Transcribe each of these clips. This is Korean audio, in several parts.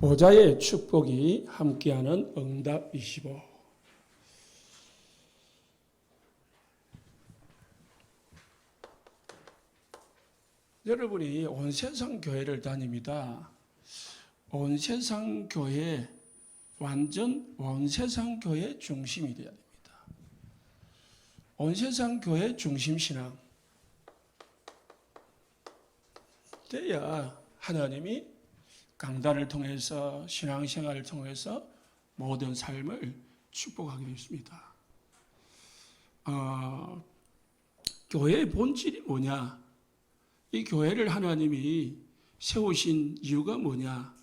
보좌의 축복이 함께하는 응답 25. 여러분이 온 세상 교회를 다닙니다. 온 세상 교회, 완전 온 세상 교회 중심이 되어야 됩니다. 온 세상 교회 중심 신앙 돼야 하나님이 강단을 통해서 신앙생활을 통해서 모든 삶을 축복하게 되었습니다. 교회의 본질이 뭐냐? 이 교회를 하나님이 세우신 이유가 뭐냐?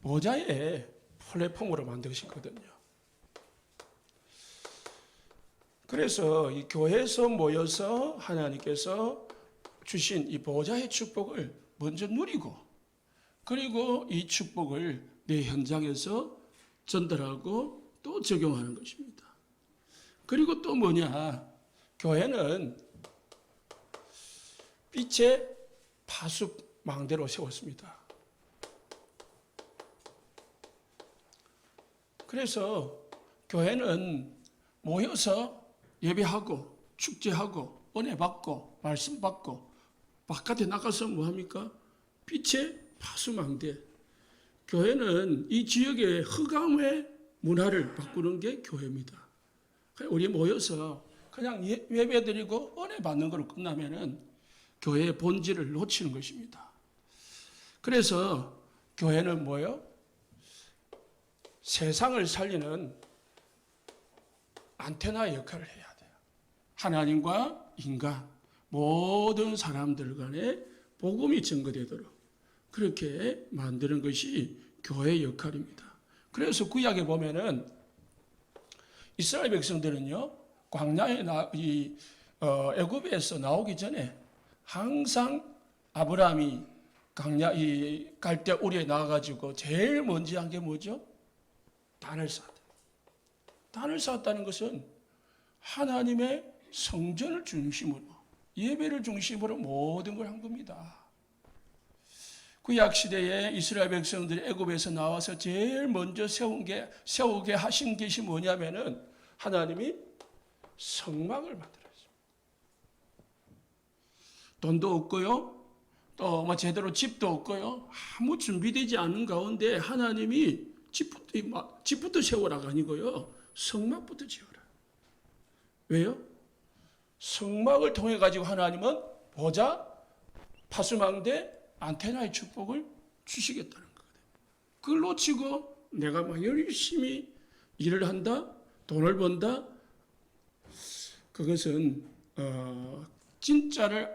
보좌의 플랫폼으로 만드셨거든요. 그래서 이 교회에서 모여서 하나님께서 주신 이 보좌의 축복을 먼저 누리고, 그리고 이 축복을 내 현장에서 전달하고 또 적용하는 것입니다. 그리고 또 뭐냐? 교회는 빛의 파수망대로 세웠습니다. 그래서 교회는 모여서 예배하고 축제하고 은혜 받고 말씀 받고 바깥에 나가서 뭐합니까? 빛의 파수망대. 교회는 이 지역의 흑암의 문화를 바꾸는 게 교회입니다. 우리 모여서 그냥 예배드리고 은혜 받는 걸로 끝나면은 교회의 본질을 놓치는 것입니다. 그래서 교회는 뭐예요? 세상을 살리는 안테나 역할을 해야 돼요. 하나님과 인간, 모든 사람들 간에 복음이 증거되도록 그렇게 만드는 것이 교회의 역할입니다. 그래서 구약에 보면은 이스라엘 백성들은요, 광야에 애굽에서 나오기 전에 항상 아브라함이 갈대 우리에 나와가지고 제일 먼저 한 게 뭐죠? 단을 쌓았다. 단을 쌓았다는 것은 하나님의 성전을 중심으로, 예배를 중심으로 모든 걸 한 겁니다. 구약 시대에 이스라엘 백성들이 애굽에서 나와서 제일 먼저 세우게 하신 것이 뭐냐면은 하나님이 성막을 만들었습니다. 돈도 없고요, 또 제대로 집도 없고요, 아무 준비되지 않은 가운데 하나님이 집부터 세우라가 아니고요, 성막부터 지어라. 왜요? 성막을 통해 가지고 하나님은 보좌, 파수망대, 안테나의 축복을 주시겠다는 거거든요. 그걸 놓치고 내가 막 열심히 일을 한다, 돈을 번다, 그것은 진짜를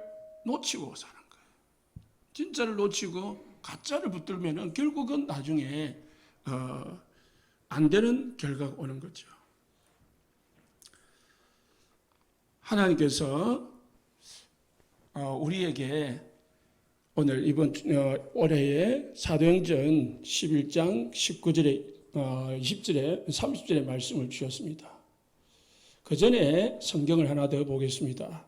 놓치고 사는 거예요. 진짜를 놓치고 가짜를 붙들면은 결국은 나중에 안 되는 결과가 오는 거죠. 하나님께서 우리에게 오늘 이번 올해의 사도행전 11장 19절에 20절에 30절의 말씀을 주셨습니다. 그 전에 성경을 하나 더 보겠습니다.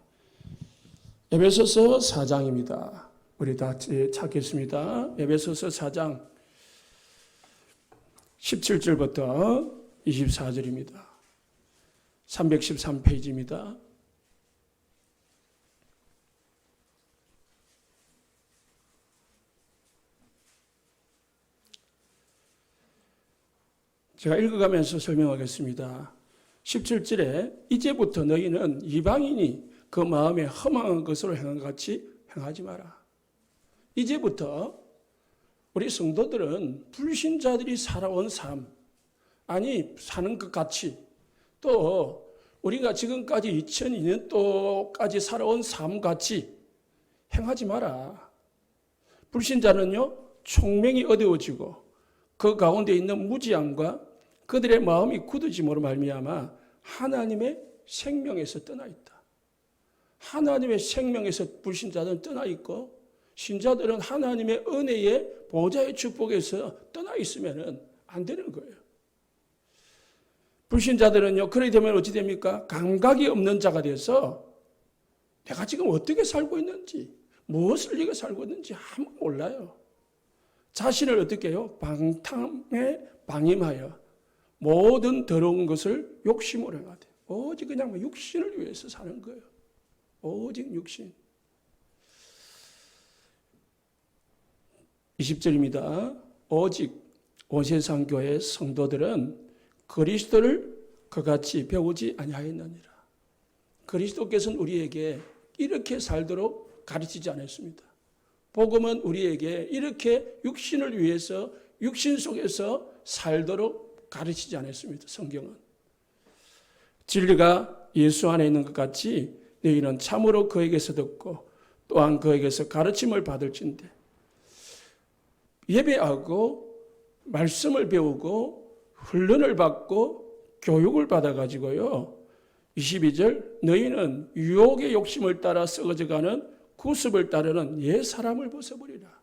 에베소서 4장입니다. 우리 다 찾겠습니다. 에베소서 4장 17절부터 24절입니다. 313페이지입니다. 제가 읽어가면서 설명하겠습니다. 17절에 이제부터 너희는 이방인이 그 마음에 허망한 것으로 행한 것 같이 행하지 마라. 이제부터 우리 성도들은 불신자들이 살아온 삶, 사는 것 같이, 또 우리가 지금까지 2002년도까지 살아온 삶 같이 행하지 마라. 불신자는요, 총명이 어두워지고 그 가운데 있는 무지함과 그들의 마음이 굳어짐으로 말미암아 하나님의 생명에서 떠나 있다. 하나님의 생명에서 불신자들은 떠나 있고, 신자들은 하나님의 은혜의 보좌의 축복에서 떠나 있으면 안 되는 거예요. 불신자들은요, 그렇게 되면 어찌 됩니까? 감각이 없는 자가 돼서 내가 지금 어떻게 살고 있는지, 무엇을 위해 살고 있는지 아무 몰라요. 자신을 어떻게 해요? 방탕에 방임하여 모든 더러운 것을 욕심으로 행하되 오직 그냥 육신을 위해서 사는 거예요. 오직 육신. 20절입니다. 오직 온세상 교회 성도들은 그리스도를 그같이 배우지 아니하였느니라. 그리스도께서는 우리에게 이렇게 살도록 가르치지 않았습니다. 복음은 우리에게 이렇게 육신을 위해서 육신 속에서 살도록 가르치지 않았습니다. 성경은. 진리가 예수 안에 있는 것 같이 너희는 참으로 그에게서 듣고 또한 그에게서 가르침을 받을진대. 예배하고 말씀을 배우고 훈련을 받고 교육을 받아가지고요. 22절 너희는 유혹의 욕심을 따라 썩어져가는 구습을 따르는 옛 사람을 벗어버리라.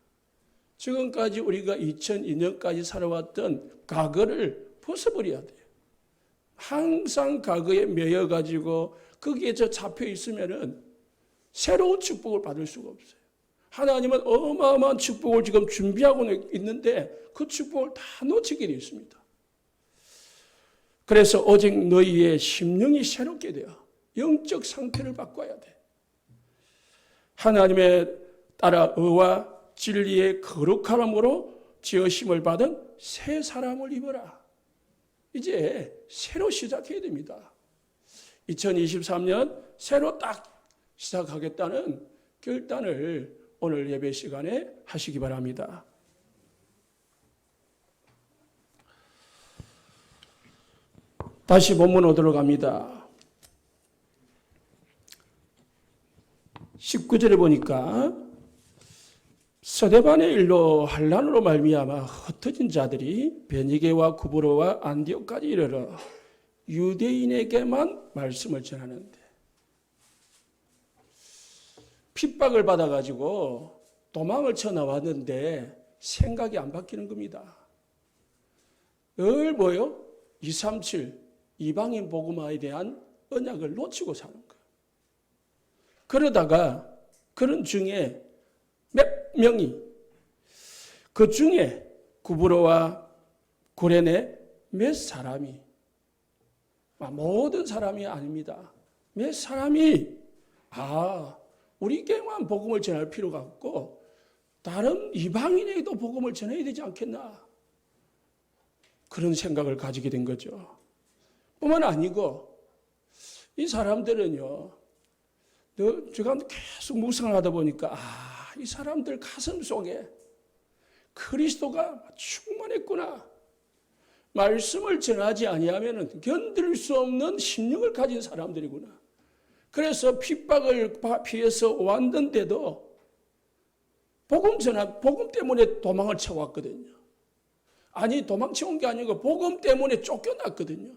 지금까지 우리가 2002년까지 살아왔던 과거를 벗어버려야 돼요. 항상 과거에 매여가지고 거기에 잡혀 있으면은 새로운 축복을 받을 수가 없어요. 하나님은 어마어마한 축복을 지금 준비하고 있는데 그 축복을 다 놓치게 되어 있습니다. 그래서 오직 너희의 심령이 새롭게 되어 영적 상태를 바꿔야 돼. 하나님의 따라 의와 진리의 거룩함으로 지으심을 받은 새 사람을 입어라. 이제 새로 시작해야 됩니다. 2023년 새로 딱 시작하겠다는 결단을 오늘 예배 시간에 하시기 바랍니다. 다시 본문으로 들어갑니다. 19절에 보니까 스데반의 일로 환난으로 말미암아 흩어진 자들이 베니게와 구브로와 안디옥까지 이르러 유대인에게만 말씀을 전하는데 핍박을 받아가지고 도망을 쳐 나왔는데 생각이 안 바뀌는 겁니다. 늘 뭐요? 237 이방인 복음화에 대한 언약을 놓치고 사는 거예요. 그러다가 그런 중에 몇 명이 그 중에 구브로와 구레네 몇 사람이 모든 사람이 아닙니다. 몇 사람이 우리에게만 복음을 전할 필요가 없고 다른 이방인에게도 복음을 전해야 되지 않겠나 그런 생각을 가지게 된 거죠. 뿐만 아니고 이 사람들은요 제가 계속 묵상을 하다 보니까 이 사람들 가슴 속에 그리스도가 충만했구나. 말씀을 전하지 아니하면 견딜 수 없는 심령을 가진 사람들이구나. 그래서 핍박을 피해서 왔는데도 복음 때문에 도망을 쳐왔거든요. 아니 도망쳐온 게 아니고 복음 때문에 쫓겨났거든요.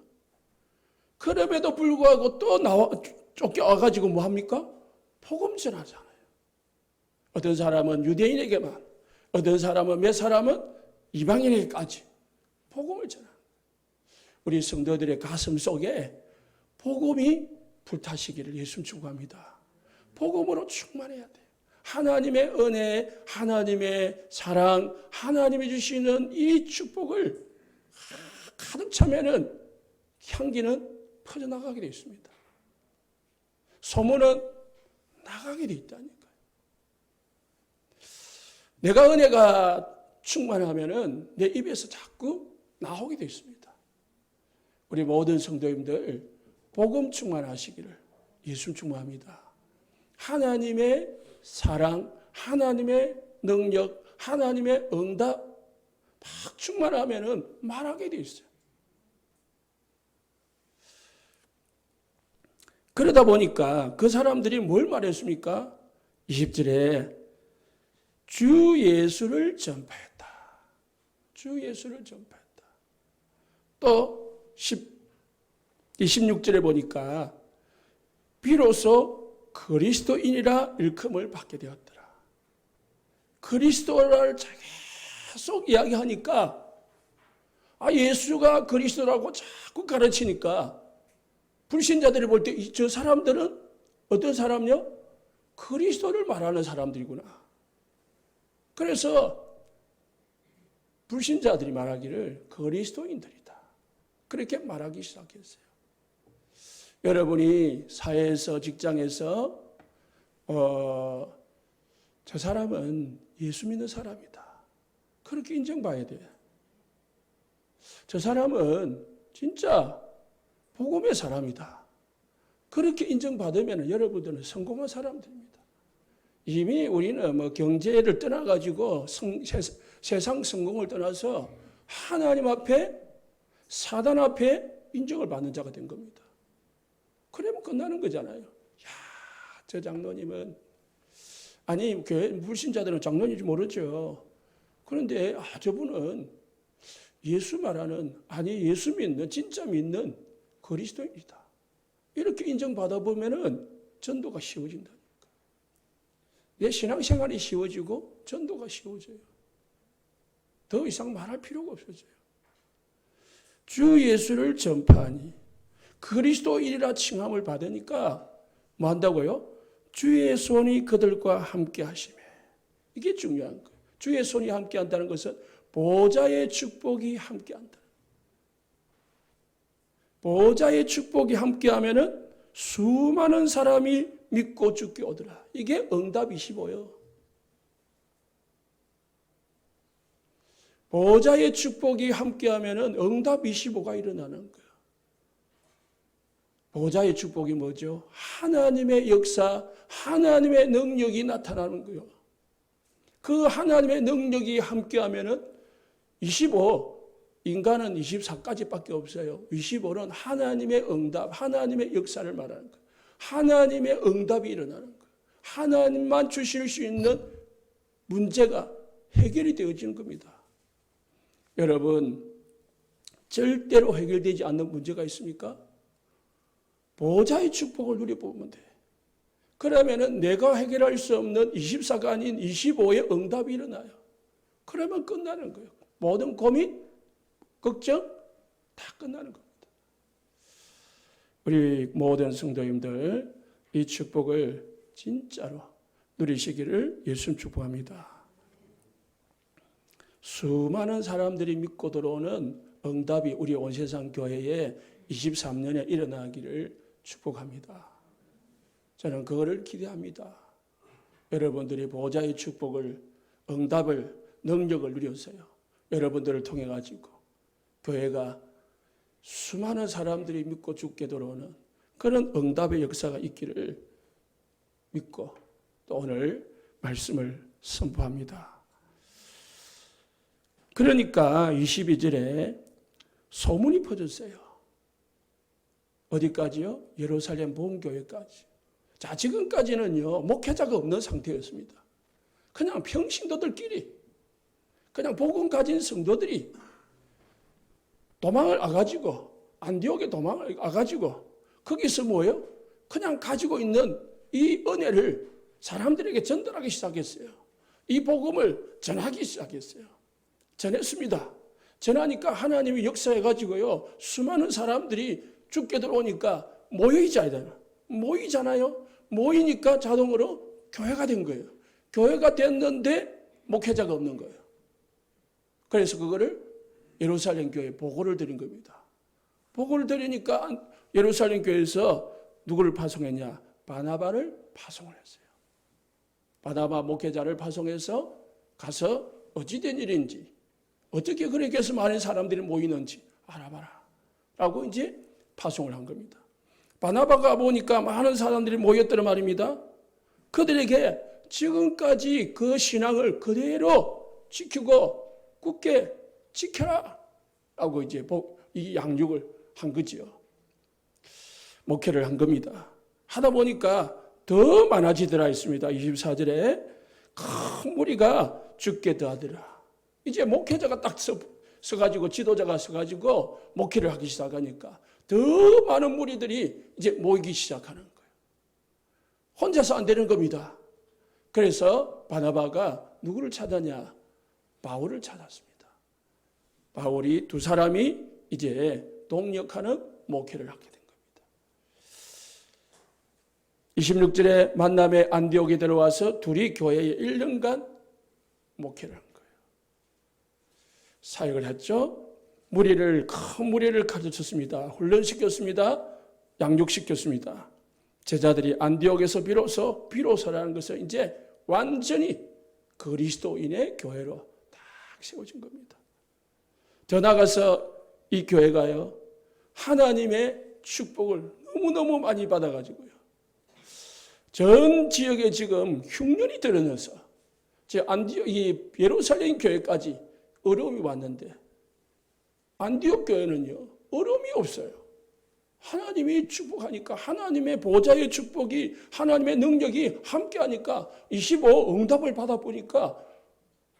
그럼에도 불구하고 또 쫓겨와가지고 뭐합니까? 복음 전하잖아요. 어떤 사람은 유대인에게만, 어떤 사람은 몇 사람은 이방인에게까지 복음을 전하는 우리 성도들의 가슴 속에 복음이 불타시기를 예수님 축복합니다. 복음으로 충만해야 돼요. 하나님의 은혜, 하나님의 사랑, 하나님이 주시는 이 축복을 가득 차면은 향기는 퍼져나가게 되어 있습니다. 소문은 나가게 되어 있다니까요. 내가 은혜가 충만하면은 내 입에서 자꾸 나오게 되어 있습니다. 우리 모든 성도님들 복음 충만하시기를 예수 충만합니다. 하나님의 사랑, 하나님의 능력, 하나님의 응답 막 충만하면은 말하게 되어 있어요. 그러다 보니까 그 사람들이 뭘 말했습니까? 20절에 주 예수를 전파했다. 주 예수를 전파했다. 또 26절에 보니까 비로소 그리스도인이라 일컬음을 받게 되었더라. 그리스도를 계속 이야기하니까 예수가 그리스도라고 자꾸 가르치니까 불신자들이 볼 때 저 사람들은 어떤 사람요? 그리스도를 말하는 사람들이구나. 그래서 불신자들이 말하기를 그리스도인들이다. 그렇게 말하기 시작했어요. 여러분이 사회에서, 직장에서 저 사람은 예수 믿는 사람이다. 그렇게 인정받아야 돼. 저 사람은 진짜 복음의 사람이다. 그렇게 인정받으면 여러분들은 성공한 사람들입니다. 이미 우리는 경제를 떠나가지고 세상 성공을 떠나서 하나님 앞에, 사단 앞에 인정을 받는 자가 된 겁니다. 그러면 끝나는 거잖아요. 야, 저 장로님은, 아니 교회 불신자들은 장로님인지 모르죠. 그런데 저분은 예수 말하는, 아니 예수 믿는, 진짜 믿는 그리스도인이다. 이렇게 인정받아 보면은 전도가 쉬워진다니까. 내 신앙생활이 쉬워지고 전도가 쉬워져요. 더 이상 말할 필요가 없어져요. 주 예수를 전파하니 그리스도인이라 칭함을 받으니까 뭐 한다고요? 주의 손이 그들과 함께 하시매. 이게 중요한 거예요. 주의 손이 함께 한다는 것은 보좌의 축복이 함께 한다. 보좌의 축복이 함께 하면은 수많은 사람이 믿고 죽게 오더라. 이게 응답 25요. 보좌의 축복이 함께 하면은 응답 25가 일어나는 거예요. 보좌의 축복이 뭐죠? 하나님의 역사, 하나님의 능력이 나타나는 거예요. 그 하나님의 능력이 함께 하면은 25, 인간은 24까지밖에 없어요. 25는 하나님의 응답, 하나님의 역사를 말하는 거예요. 하나님의 응답이 일어나는 거예요. 하나님만 주실 수 있는 문제가 해결이 되어지는 겁니다. 여러분, 절대로 해결되지 않는 문제가 있습니까? 보좌의 축복을 누려보면 돼. 그러면은 내가 해결할 수 없는 24가 아닌 25의 응답이 일어나요. 그러면 끝나는 거예요. 모든 고민, 걱정 다 끝나는 겁니다. 우리 모든 성도님들 이 축복을 진짜로 누리시기를 예수님 축복합니다. 수많은 사람들이 믿고 들어오는 응답이 우리 온세상 교회에 23년에 일어나기를 축복합니다. 저는 그거를 기대합니다. 여러분들이 보좌의 축복을, 응답을, 능력을 누렸어요. 여러분들을 통해 가지고 교회가 수많은 사람들이 믿고 죽게 들어오는 그런 응답의 역사가 있기를 믿고 또 오늘 말씀을 선포합니다. 그러니까 22절에 소문이 퍼졌어요. 어디까지요? 예루살렘 본교회까지. 자, 지금까지는요, 목회자가 없는 상태였습니다. 그냥 평신도들끼리, 그냥 복음 가진 성도들이 도망을 와가지고, 안디옥에 도망을 와가지고, 거기서 뭐예요? 그냥 가지고 있는 이 은혜를 사람들에게 전달하기 시작했어요. 이 복음을 전하기 시작했어요. 전했습니다. 전하니까 하나님이 역사해가지고요, 수많은 사람들이 죽게 들어오니까 모이잖아요. 모이니까 자동으로 교회가 된 거예요. 교회가 됐는데 목회자가 없는 거예요. 그래서 그거를 예루살렘 교회에 보고를 드린 겁니다. 보고를 드리니까 예루살렘 교회에서 누구를 파송했냐? 바나바를 파송을 했어요. 바나바 목회자를 파송해서 가서 어찌된 일인지, 어떻게 그렇게 해서 많은 사람들이 모이는지 알아봐라 라고 이제 파송을 한 겁니다. 바나바가 보니까 많은 사람들이 모였더란 말입니다. 그들에게 지금까지 그 신앙을 그대로 지키고 굳게 지켜라 라고 이제 이 양육을 한 거지요. 목회를 한 겁니다. 하다 보니까 더 많아지더라 했습니다. 24절에 큰 무리가 죽게 더하더라. 이제 목회자가 딱 서가지고 지도자가 서가지고 목회를 하기 시작하니까 더 많은 무리들이 이제 모이기 시작하는 거예요. 혼자서 안 되는 겁니다. 그래서 바나바가 누구를 찾았냐? 바울을 찾았습니다. 바울이 두 사람이 이제 동력하는 목회를 하게 된 겁니다. 26절에 만남의 안디옥에 들어와서 둘이 교회에 1년간 목회를 한 거예요. 사역을 했죠. 큰 무리를 가르쳤습니다. 훈련시켰습니다. 양육시켰습니다. 제자들이 안디옥에서 비로소라는 것을 이제 완전히 그리스도인의 교회로 딱 세워진 겁니다. 더 나아가서 이 교회가요, 하나님의 축복을 너무너무 많이 받아가지고요, 전 지역에 지금 흉년이 드러나서 이 예루살렘 교회까지 어려움이 왔는데, 안디옥 교회는요 어려움이 없어요. 하나님이 축복하니까, 하나님의 보좌의 축복이, 하나님의 능력이 함께하니까 25 응답을 받아보니까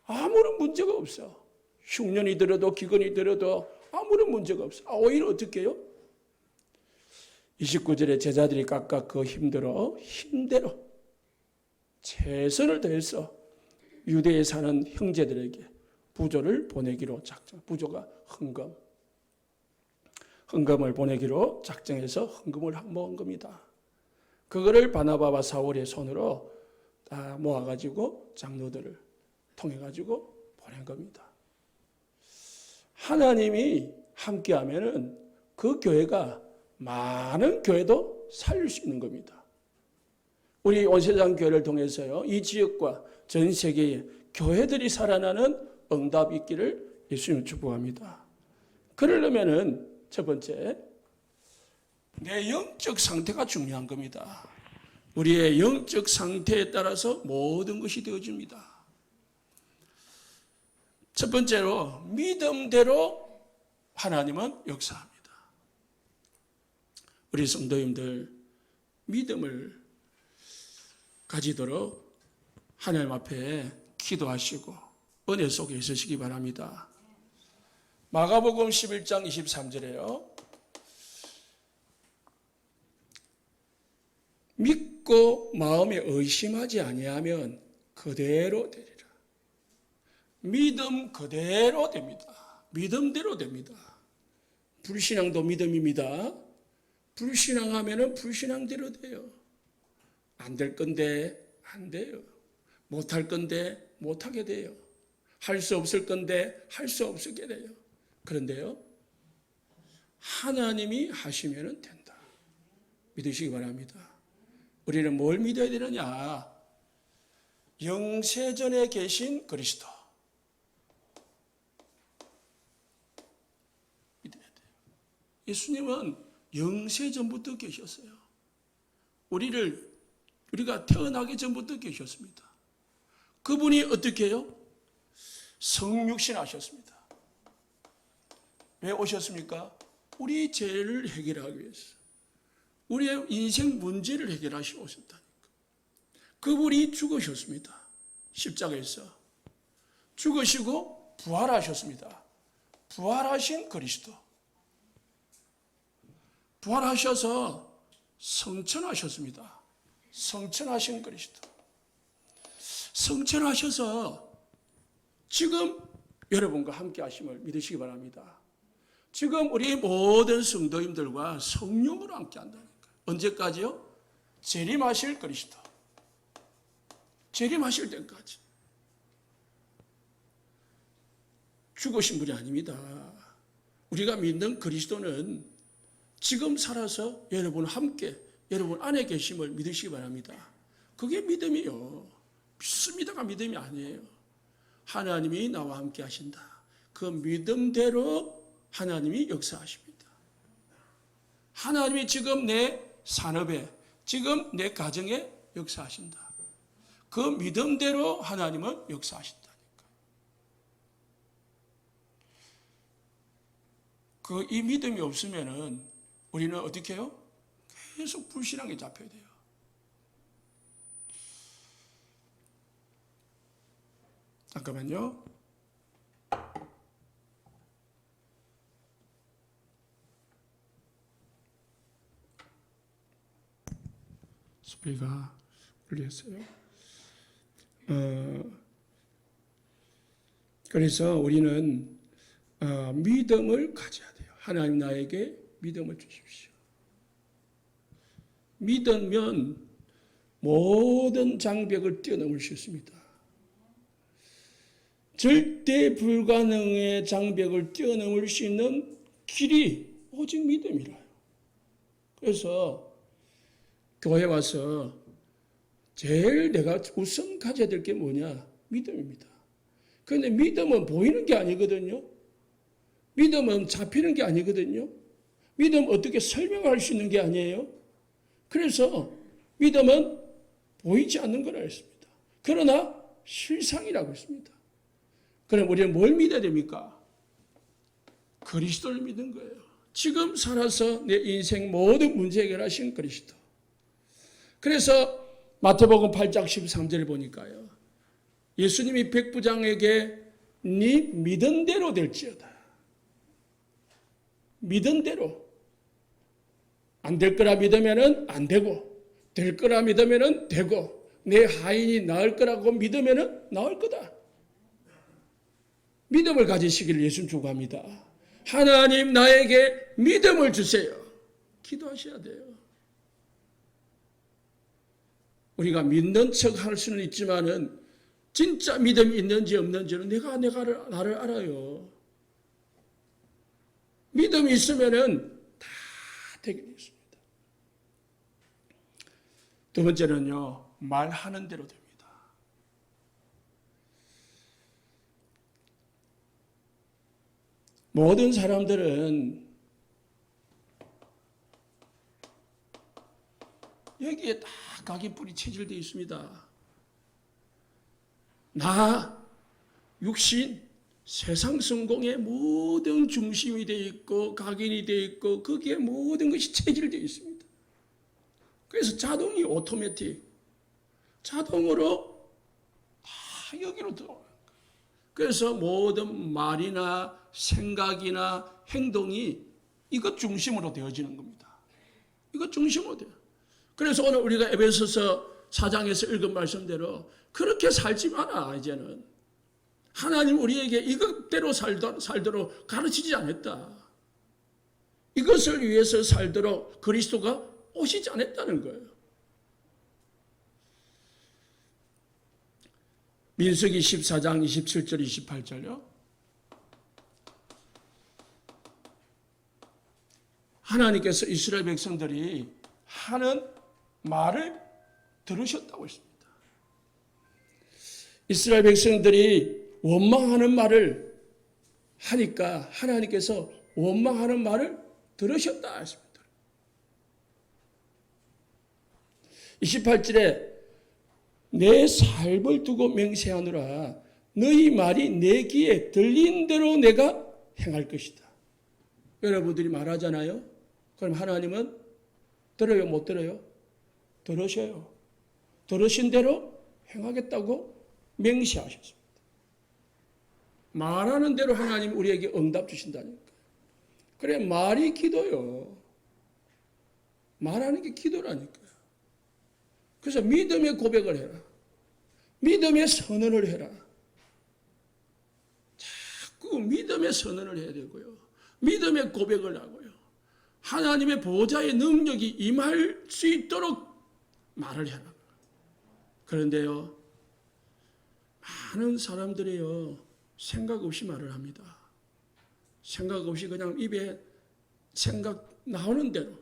아무런 문제가 없어. 흉년이 들어도 기근이 들어도 아무런 문제가 없어. 오히려 어떻게 해요? 29절에 제자들이 각각 그 힘대로 최선을 다해서 유대에 사는 형제들에게 부조를 보내기로 작정. 부조가 헌금을 보내기로 작정해서 헌금을 모은 겁니다. 그거를 바나바와 사울의 손으로 다 모아가지고 장로들을 통해가지고 보낸 겁니다. 하나님이 함께하면은 그 교회가 많은 교회도 살릴 수 있는 겁니다. 우리 온세상 교회를 통해서요, 이 지역과 전 세계에 교회들이 살아나는 응답이 있기를 예수님 축복합니다. 그러려면은 첫 번째, 내 영적 상태가 중요한 겁니다. 우리의 영적 상태에 따라서 모든 것이 되어집니다. 첫 번째로, 믿음대로 하나님은 역사합니다. 우리 성도님들, 믿음을 가지도록 하나님 앞에 기도하시고 은혜 속에 있으시기 바랍니다. 마가복음 11장 23절에요. 믿고 마음에 의심하지 아니하면 그대로 되리라. 믿음 그대로 됩니다. 믿음대로 됩니다. 불신앙도 믿음입니다. 불신앙하면 불신앙대로 돼요. 안 될 건데 안 돼요. 못할 건데 못하게 돼요. 할 수 없을 건데 할 수 없게 돼요. 그런데요, 하나님이 하시면 된다. 믿으시기 바랍니다. 우리는 뭘 믿어야 되느냐? 영세전에 계신 그리스도 믿어야 돼요. 예수님은 영세전부터 계셨어요. 우리가 태어나기 전부터 계셨습니다. 그분이 어떻게 해요? 성육신 하셨습니다. 왜 오셨습니까? 우리 죄를 해결하기 위해서, 우리의 인생 문제를 해결하시고 오셨다니까. 그분이 죽으셨습니다. 십자가에서 죽으시고 부활하셨습니다. 부활하신 그리스도, 부활하셔서 성천하셨습니다. 성천하신 그리스도, 성천하셔서 지금 여러분과 함께 하심을 믿으시기 바랍니다. 지금 우리 모든 성도님들과 성령으로 함께 한다니까. 언제까지요? 재림하실 그리스도, 재림하실 때까지. 죽으신 분이 아닙니다. 우리가 믿는 그리스도는 지금 살아서 여러분 함께, 여러분 안에 계심을 믿으시기 바랍니다. 그게 믿음이요. 믿습니다가 믿음이 아니에요. 하나님이 나와 함께 하신다. 그 믿음대로 하나님이 역사하십니다. 하나님이 지금 내 산업에, 지금 내 가정에 역사하신다. 그 믿음대로 하나님은 역사하신다니까. 이 믿음이 없으면은 우리는 어떻게 해요? 계속 불신앙에 잡혀야 돼요. 잠깐만요. 소리가 울렸어요. 그래서 우리는 믿음을 가져야 돼요. 하나님 나에게 믿음을 주십시오. 믿으면 모든 장벽을 뛰어넘을 수 있습니다. 절대 불가능의 장벽을 뛰어넘을 수 있는 길이 오직 믿음이라요. 그래서 교회 와서 제일 내가 우선 가져야 될 게 뭐냐? 믿음입니다. 그런데 믿음은 보이는 게 아니거든요. 믿음은 잡히는 게 아니거든요. 믿음 어떻게 설명할 수 있는 게 아니에요. 그래서 믿음은 보이지 않는 거라 했습니다. 그러나 실상이라고 했습니다. 그럼 우리는 뭘 믿어야 됩니까? 그리스도를 믿는 거예요. 지금 살아서 내 인생 모든 문제 해결하신 그리스도. 그래서 마태복음 8장 13절을 보니까요. 예수님이 백부장에게 네 믿은 대로 될지어다. 믿은 대로. 안 될 거라 믿으면은 안 되고, 될 거라 믿으면은 되고, 내 하인이 나을 거라고 믿으면은 나을 거다. 믿음을 가지시기를 예수님 축원합니다. 하나님 나에게 믿음을 주세요. 기도하셔야 돼요. 우리가 믿는 척 할 수는 있지만은 진짜 믿음이 있는지 없는지는 나를 알아요. 믿음이 있으면은 다 되게 되어 있습니다. 두 번째는요, 말하는 대로 됩니다. 모든 사람들은 여기에 다 각인뿔이 체질되어 있습니다. 나, 육신, 세상 성공의 모든 중심이 되어 있고 각인이 되어 있고 거기에 모든 것이 체질되어 있습니다. 그래서 자동이 오토매틱, 자동으로 다 여기로 들어와요. 그래서 모든 말이나 생각이나 행동이 이것 중심으로 되어지는 겁니다. 이것 중심으로 돼요. 그래서 오늘 우리가 에베소서 4장에서 읽은 말씀대로 그렇게 살지 마라. 이제는 하나님 우리에게 이것대로 살도록 가르치지 않았다. 이것을 위해서 살도록 그리스도가 오시지 않았다는 거예요. 민수기 14장 27절 28절요. 하나님께서 이스라엘 백성들이 하는 말을 들으셨다고 했습니다. 이스라엘 백성들이 원망하는 말을 하니까 하나님께서 원망하는 말을 들으셨다 했습니다. 28절에 내 삶을 두고 맹세하노라. 너희 말이 내 귀에 들린 대로 내가 행할 것이다. 여러분들이 말하잖아요. 그럼 하나님은 들어요, 못 들어요? 들으셔요. 들으신 대로 행하겠다고 맹세하셨습니다. 말하는 대로 하나님 우리에게 응답 주신다니까. 그래, 말이 기도요. 말하는 게 기도라니까요. 그래서 믿음의 고백을 해라. 믿음의 선언을 해라. 자꾸 믿음의 선언을 해야 되고요. 믿음의 고백을 하고요. 하나님의 보좌의 능력이 임할 수 있도록 말을 해라. 그런데요, 많은 사람들이요, 생각 없이 말을 합니다. 생각 없이 그냥 입에 생각 나오는 대로,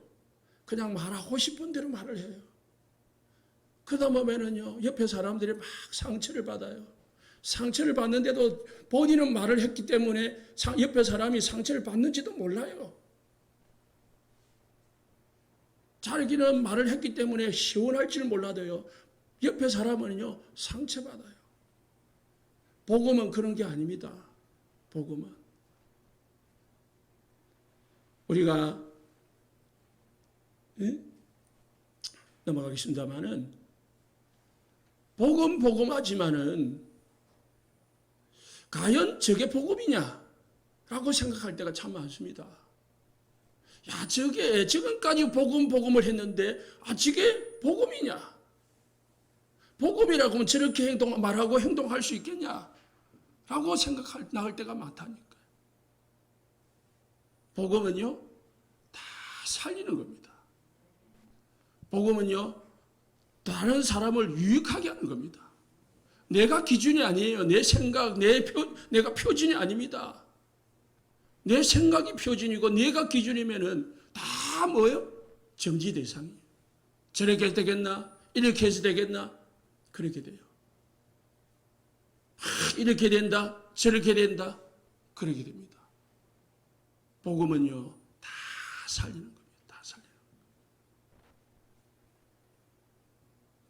그냥 말하고 싶은 대로 말을 해요. 그러다 보면은요, 옆에 사람들이 막 상처를 받아요. 상처를 받는데도 본인은 말을 했기 때문에 옆에 사람이 상처를 받는지도 몰라요. 자기는 말을 했기 때문에 시원할지는 몰라도요, 옆에 사람은요, 상처받아요. 복음은 그런 게 아닙니다. 복음은. 우리가, 넘어가겠습니다만은, 복음하지만은, 과연 저게 복음이냐? 라고 생각할 때가 참 많습니다. 야, 저게 지금까지 복음을 했는데, 저게 복음이냐? 복음이라고 하면 저렇게 말하고 행동할 수 있겠냐? 라고 나올 때가 많다니까요. 복음은요, 다 살리는 겁니다. 복음은요, 다른 사람을 유익하게 하는 겁니다. 내가 기준이 아니에요. 내 생각, 내가 표준이 아닙니다. 내 생각이 표준이고 내가 기준이면은 다 뭐예요? 정지 대상이에요. 저렇게 해도 되겠나? 이렇게 해서 되겠나? 그렇게 돼요. 이렇게 된다, 저렇게 된다, 그렇게 됩니다. 복음은요, 다 살리는 겁니다. 다 살리는 겁니다.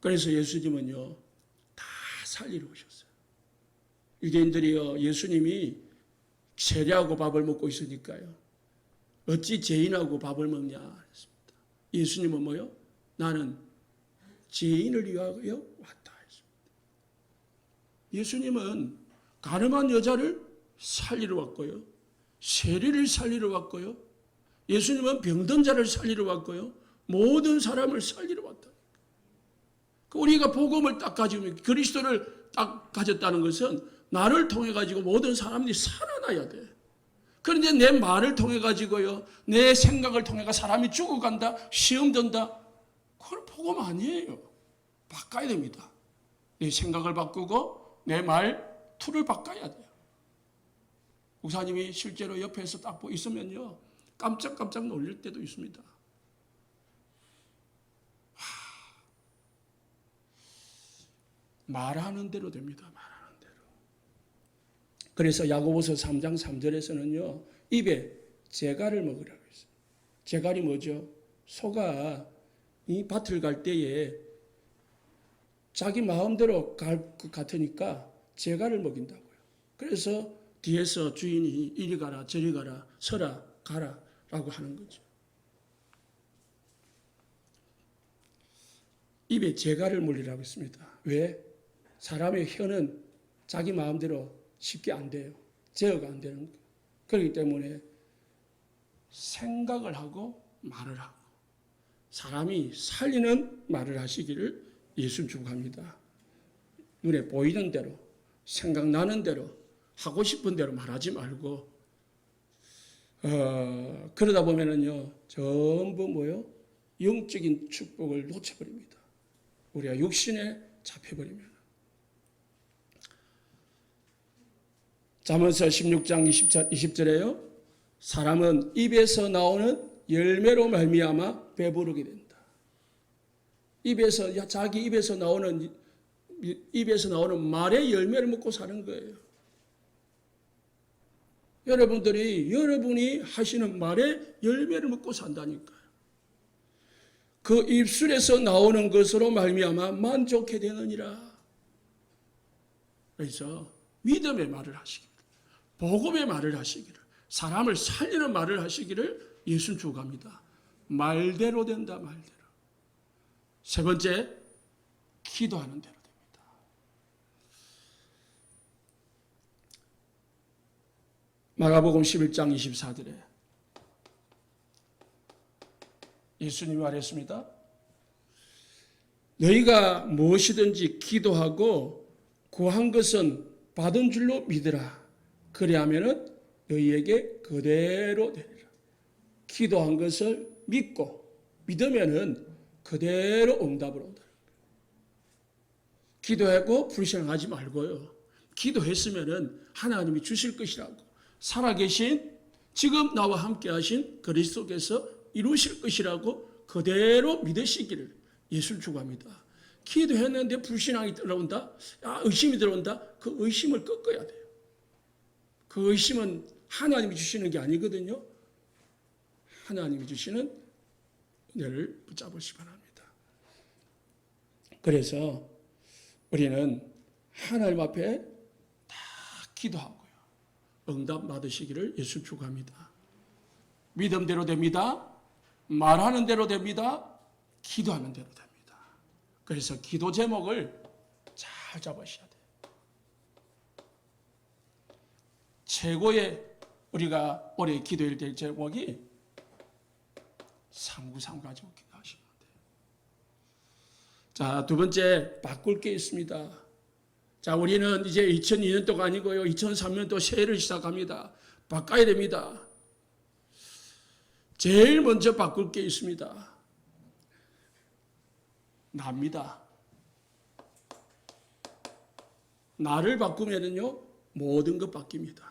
그래서 예수님은요, 다 살리러 오셨어요. 유대인들이요, 예수님이 세리하고 밥을 먹고 있으니까요, 어찌 죄인하고 밥을 먹냐 했습니다. 예수님은 뭐요? 나는 죄인을 위하여 왔다 했습니다. 예수님은 가늠한 여자를 살리러 왔고요, 세리를 살리러 왔고요, 예수님은 병든 자를 살리러 왔고요, 모든 사람을 살리러 왔다. 우리가 복음을 딱 가지고 그리스도를 딱 가졌다는 것은 나를 통해 가지고 모든 사람들이 살아나야 돼. 그런데 내 말을 통해 가지고요, 내 생각을 통해 사람이 죽어간다, 시험 든다, 그건 복음 아니에요. 바꿔야 됩니다. 내 생각을 바꾸고 내 말투를 바꿔야 돼요. 목사님이 실제로 옆에서 딱 있으면요, 깜짝깜짝 놀릴 때도 있습니다. 말하는 대로 됩니다. 말하는 대로. 그래서 야고보서 3장 3절에서는요, 입에 재갈을 먹으라고 했어요. 재갈이 뭐죠? 소가 이 밭을 갈 때에 자기 마음대로 갈 것 같으니까 재갈을 먹인다고요. 그래서 뒤에서 주인이 이리 가라 저리 가라 서라 가라 라고 하는 거죠. 입에 재갈을 물리라고 했습니다. 왜? 사람의 혀는 자기 마음대로 쉽게 안 돼요. 제어가 안 되는 거예요. 그렇기 때문에 생각을 하고 말을 하고 사람이 살리는 말을 하시기를 예수님 축복합니다. 눈에 보이는 대로 생각나는 대로 하고 싶은 대로 말하지 말고 그러다 보면은요 전부 뭐요? 영적인 축복을 놓쳐버립니다. 우리가 육신에 잡혀버리면. 잠언서 16장 20절에요. 사람은 입에서 나오는 열매로 말미암아 배부르게 된다. 자기 입에서 나오는 말의 열매를 먹고 사는 거예요. 여러분이 하시는 말의 열매를 먹고 산다니까요. 그 입술에서 나오는 것으로 말미암아 만족해 되느니라. 그래서 믿음의 말을 하시기를, 복음의 말을 하시기를, 사람을 살리는 말을 하시기를 예수님 축복합니다. 말대로 된다, 말대로. 세 번째, 기도하는 대로 됩니다. 마가복음 11장 24절에 예수님이 말했습니다. 너희가 무엇이든지 기도하고 구한 것은 받은 줄로 믿으라. 그리하면은 너희에게 그대로 되리라. 기도한 것을 믿고 믿으면은 그대로 응답을 온다. 기도하고 불신하지 말고요. 기도했으면은 하나님이 주실 것이라고, 살아계신 지금 나와 함께 하신 그리스도께서 이루실 것이라고 그대로 믿으시기를 예수를 축복합니다. 기도했는데 불신앙이 들어온다, 의심이 들어온다, 그 의심을 꺾어야 돼요. 그 의심은 하나님이 주시는 게 아니거든요. 하나님이 주시는 은혜를 붙잡으시기 바랍니다. 그래서 우리는 하나님 앞에 다 기도하고요, 응답 받으시기를 예수 축복합니다. 믿음대로 됩니다. 말하는 대로 됩니다. 기도하는 대로 됩니다. 그래서 기도 제목을 잘 잡으셔야 돼요. 최고의 우리가 올해 기도해야 될 제목이 393 가지고 기도하시면 돼요. 자, 두 번째, 바꿀 게 있습니다. 자, 우리는 이제 2002년도가 아니고요, 2003년도 새해를 시작합니다. 바꿔야 됩니다. 제일 먼저 바꿀 게 있습니다. 납니다. 나를 바꾸면은요, 모든 것 바뀝니다.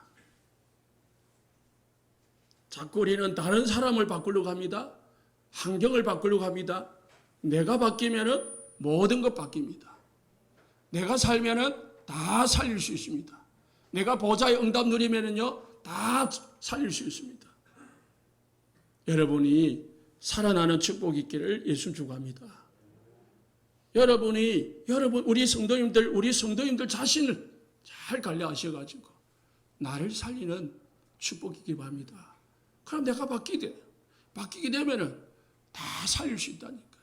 자꾸 우리는 다른 사람을 바꾸려고 합니다. 환경을 바꾸려고 합니다. 내가 바뀌면은 모든 것 바뀝니다. 내가 살면은 다 살릴 수 있습니다. 내가 보좌의 응답 누리면은요, 다 살릴 수 있습니다. 여러분이 살아나는 축복이 있기를 예수 축복합니다. 여러분, 우리 성도님들 자신을 잘 관리하셔가지고 나를 살리는 축복이 있길 바랍니다. 그럼 내가 바뀌게 되면은 다 살릴 수 있다니까요.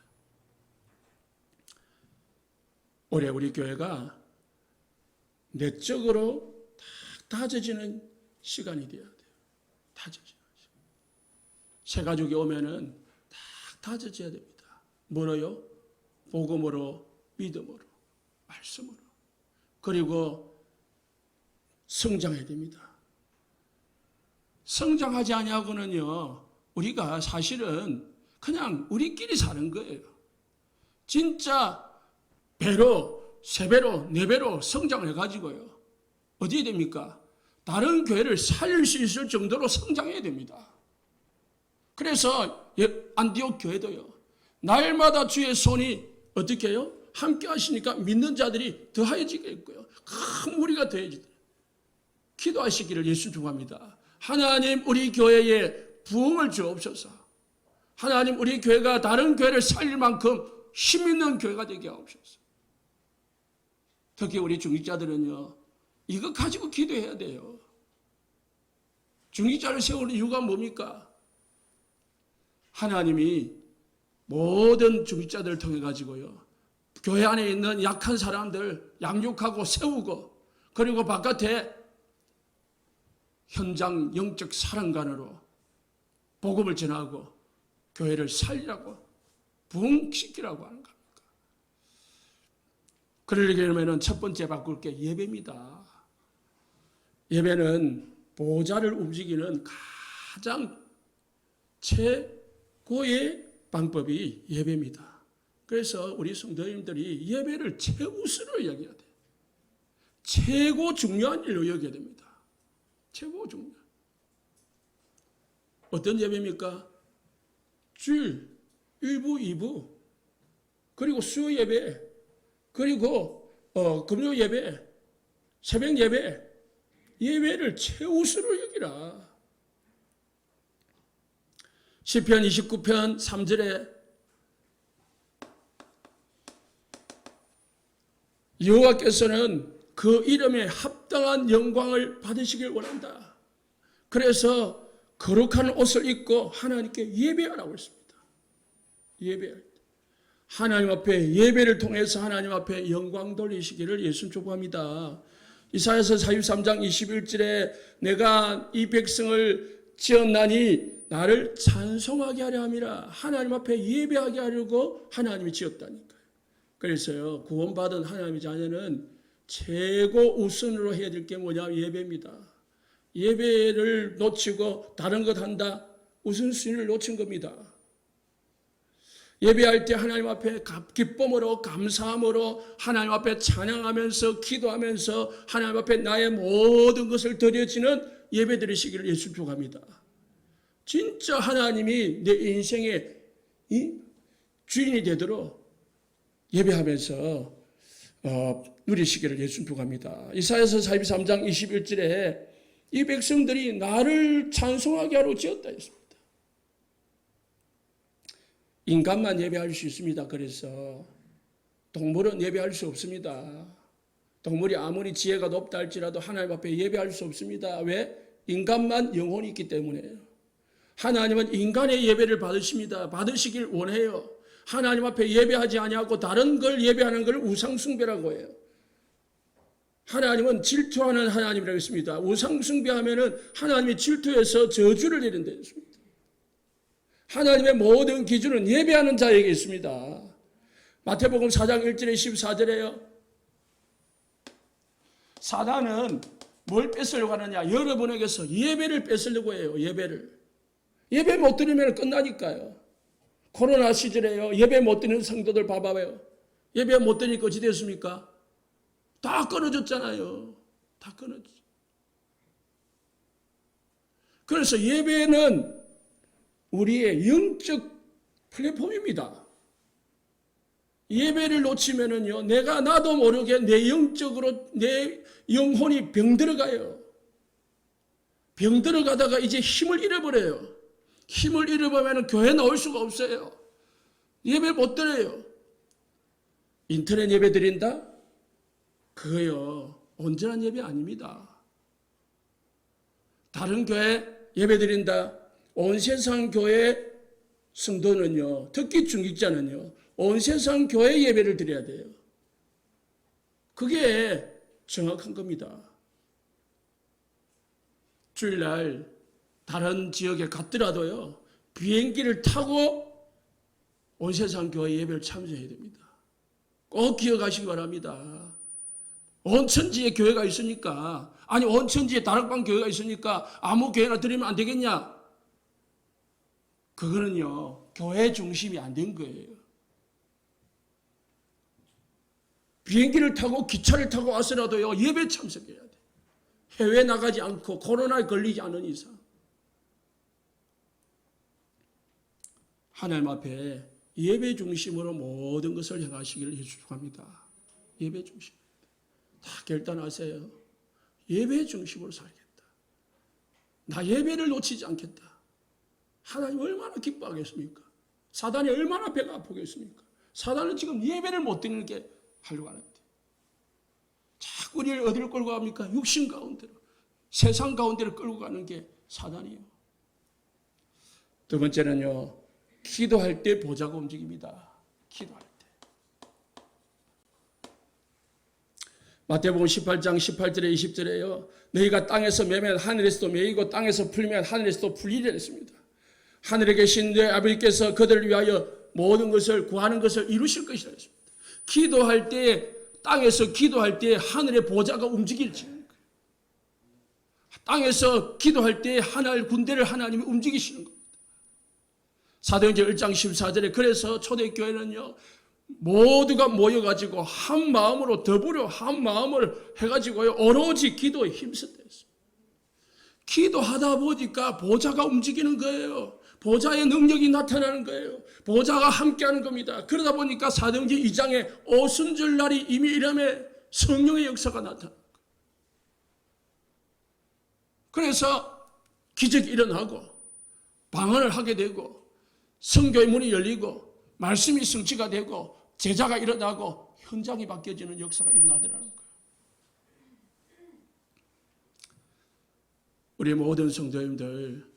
올해 우리 교회가 내적으로 다 다져지는 시간이 되어야 돼요. 다져지는 시간. 새 가족이 오면은 다 다져져야 됩니다. 뭐로요? 복음으로, 믿음으로, 말씀으로. 그리고 성장해야 됩니다. 성장하지 아니하고는요, 우리가 사실은 그냥 우리끼리 사는 거예요. 진짜 배로, 세 배로, 네 배로 성장을 해가지고요. 어디에 됩니까? 다른 교회를 살릴 수 있을 정도로 성장해야 됩니다. 그래서 안디옥 교회도요, 날마다 주의 손이 어떻게 해요? 함께 하시니까 믿는 자들이 더하여지겠고요. 큰 무리가 더해지더라고요. 기도하시기를 예수 축복합니다. 하나님, 우리 교회에 부흥을 주옵소서. 하나님, 우리 교회가 다른 교회를 살릴 만큼 힘 있는 교회가 되게 하옵소서. 특히 우리 중직자들은요, 이거 가지고 기도해야 돼요. 중직자를 세우는 이유가 뭡니까? 하나님이 모든 중직자들을 통해 가지고요, 교회 안에 있는 약한 사람들 양육하고 세우고, 그리고 바깥에 현장 영적 사랑관으로 복음을 전하고 교회를 살리라고, 부흥시키라고 하는 겁니다. 그러려면 첫 번째 바꿀 게 예배입니다. 예배는 보좌를 움직이는 가장 최고의 방법이 예배입니다. 그래서 우리 성도님들이 예배를 최우선으로 여겨야 돼요. 최고 중요한 일로 여겨야 됩니다. 최고 중요한. 어떤 예배입니까? 주일, 1부, 2부, 그리고 수요 예배, 그리고 금요 예배, 새벽 예배, 예배를 최우선으로 여기라. 시편 29편 3절에 여호와께서는 그 이름에 합당한 영광을 받으시길 원한다. 그래서 거룩한 옷을 입고 하나님께 예배하라고 했습니다. 예배할 때. 하나님 앞에 예배를 통해서 하나님 앞에 영광 돌리시기를 예수 축복합니다. 이사야서 43장 21절에 내가 이 백성을 지었나니 나를 찬송하게 하려 함이라. 하나님 앞에 예배하게 하려고 하나님이 지었다니까요. 그래서요, 구원받은 하나님의 자녀는 최고 우선으로 해야 될 게 뭐냐? 예배입니다. 예배를 놓치고 다른 것 한다? 우선순위를 놓친 겁니다. 예배할 때 하나님 앞에 기쁨으로, 감사함으로 하나님 앞에 찬양하면서, 기도하면서 하나님 앞에 나의 모든 것을 드려지는 예배 드리시기를 예수 축복합니다. 진짜 하나님이 내 인생의 주인이 되도록 예배하면서 누리시기를 예수 축복합니다. 이사야서 43장 21절에 이 백성들이 나를 찬송하게 하러 지었다 했습니다. 인간만 예배할 수 있습니다. 그래서 동물은 예배할 수 없습니다. 동물이 아무리 지혜가 높다 할지라도 하나님 앞에 예배할 수 없습니다. 왜? 인간만 영혼이 있기 때문에요. 하나님은 인간의 예배를 받으십니다. 받으시길 원해요. 하나님 앞에 예배하지 아니하고 다른 걸 예배하는 걸 우상숭배라고 해요. 하나님은 질투하는 하나님이라고 했습니다. 우상숭배하면은 하나님이 질투해서 저주를 내린다 했습니다. 하나님의 모든 기준은 예배하는 자에게 있습니다. 마태복음 4장 1절에 14절에요. 사단은 뭘 뺏으려고 하느냐? 여러분에게서 예배를 뺏으려고 해요. 예배 못 드리면 끝나니까요. 코로나 시절에요. 예배 못 드리는 성도들 봐봐요. 예배 못 드리니까 어찌 됐습니까? 다 끊어졌잖아요. 다 끊어졌죠. 그래서 예배는 우리의 영적 플랫폼입니다. 예배를 놓치면은요, 내가 나도 모르게 내 영적으로 내 영혼이 병들어가요. 병들어가다가 이제 힘을 잃어버려요. 힘을 잃어버리면 교회 나올 수가 없어요. 예배 못 드려요. 인터넷 예배 드린다? 그거요, 온전한 예배 아닙니다. 다른 교회 예배 드린다? 온 세상 교회 성도는요, 특히 중직자는요, 온 세상 교회 예배를 드려야 돼요. 그게 정확한 겁니다. 주일날 다른 지역에 갔더라도요, 비행기를 타고 온 세상 교회 예배를 참여해야 됩니다. 꼭 기억하시기 바랍니다. 온 천지에 교회가 있으니까, 아니 온 천지에 다락방 교회가 있으니까 아무 교회나 드리면 안 되겠냐? 그거는요, 교회 중심이 안 된 거예요. 비행기를 타고 기차를 타고 와서라도요, 예배 참석해야 돼. 해외 나가지 않고 코로나에 걸리지 않은 이상. 하나님 앞에 예배 중심으로 모든 것을 행하시기를 축복합니다. 예배 중심. 다 결단하세요. 예배 중심으로 살겠다. 나 예배를 놓치지 않겠다. 하나님 얼마나 기뻐하겠습니까? 사단이 얼마나 배가 아프겠습니까? 사단은 지금 예배를 못 드리는 게 하려고 하는데 자꾸 우리를 어디로 끌고 갑니까? 육신 가운데로, 세상 가운데로 끌고 가는 게 사단이에요. 두 번째는요, 기도할 때 보좌가 움직입니다. 기도할 때. 마태복음 18장 18절에 20절에요. 너희가 땅에서 매면 하늘에서도 매이고 땅에서 풀면 하늘에서도 풀리리라 했습니다. 하늘에 계신 내 아버지께서 그들을 위하여 모든 것을 구하는 것을 이루실 것이라 했습니다. 기도할 때, 땅에서 기도할 때 하늘의 보좌가 움직일지. 땅에서 기도할 때 하늘 군대를 하나님이 움직이시는 겁니다. 사도행전 1장 14절에 그래서 초대교회는요, 모두가 모여가지고 한 마음으로 더불어 한 마음을 해가지고요, 오로지 기도에 힘썼다 했어요. 기도하다 보니까 보좌가 움직이는 거예요. 보좌의 능력이 나타나는 거예요. 보좌가 함께하는 겁니다. 그러다 보니까 사도행전 2장에 오순절 날이 이미 이름에 성령의 역사가 나타나는 거예요. 그래서 기적이 일어나고 방언을 하게 되고 성교의 문이 열리고 말씀이 성취가 되고 제자가 일어나고 현장이 바뀌어지는 역사가 일어나더라는 거예요. 우리 모든 성도님들,